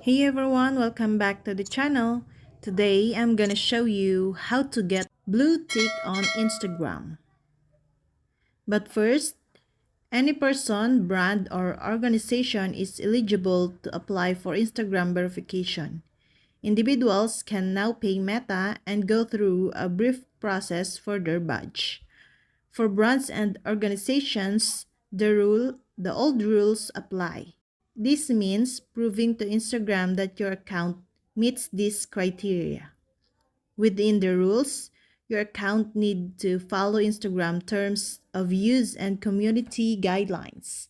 Hey everyone, welcome back to the channel. Today I'm gonna show you how to get blue tick on Instagram. But first, any person, brand, or organization is eligible to apply for Instagram verification. Individuals can now pay Meta and go through a brief process for their badge. For brands and organizations, the old rules apply. This means proving to Instagram that your account meets these criteria. Within the rules, your account need to follow Instagram terms of use and community guidelines.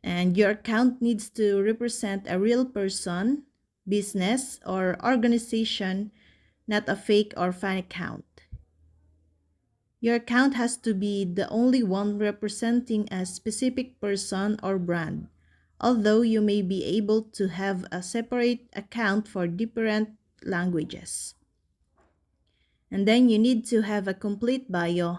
And your account needs to represent a real person, business, or organization, not a fake or fan account. Your account has to be the only one representing a specific person or brand, although you may be able to have a separate account for different languages. And then you need to have a complete bio,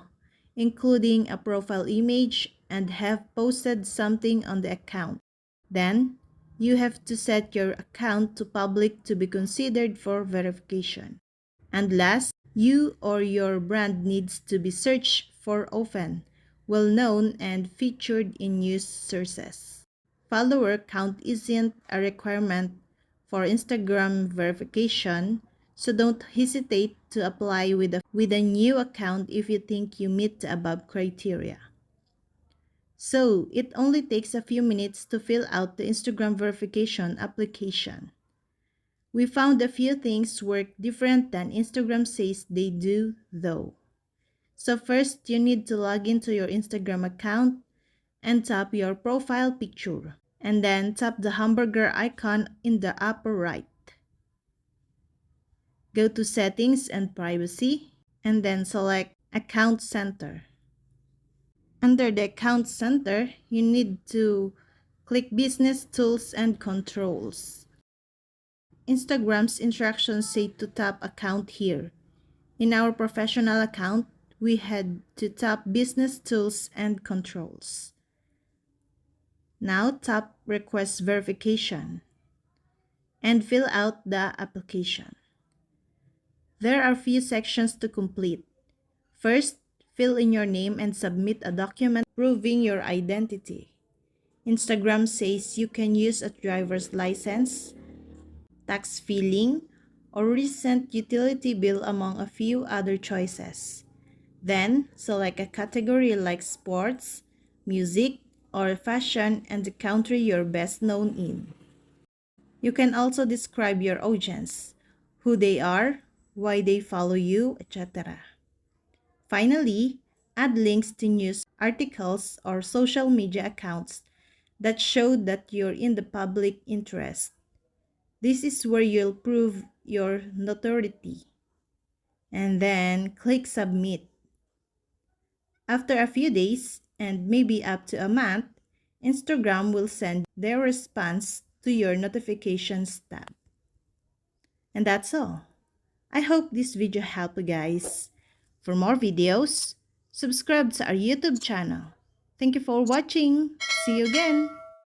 including a profile image, and have posted something on the account. Then, you have to set your account to public to be considered for verification. And last, you or your brand needs to be searched for often, well known, and featured in news sources. Follower count isn't a requirement for Instagram verification, so don't hesitate to apply with a new account if you think you meet the above criteria. So, it only takes a few minutes to fill out the Instagram verification application. We found a few things work different than Instagram says they do, though. So first, you need to log into your Instagram account and tap your profile picture. And then tap the hamburger icon in the upper right. Go to Settings and Privacy, and then select Account Center. Under the Account Center, you need to click Business Tools and Controls. Instagram's instructions say to tap Account here. In our professional account, we had to tap Business Tools and Controls. Now tap Request Verification and fill out the application. There are few sections to complete. First, fill in your name and submit a document proving your identity. Instagram says you can use a driver's license, tax filing, or recent utility bill among a few other choices. Then, select a category like sports, music, or fashion and the country you're best known in. You can also describe your audience, who they are, why they follow you, etc. Finally, add links to news articles or social media accounts that show that you're in the public interest. This is where you'll prove your notoriety. And then click Submit. After a few days, and maybe up to a month, Instagram will send their response to your notifications tab. And that's all. I hope this video helped you guys. For more videos, subscribe to our YouTube channel. Thank you for watching. See you again.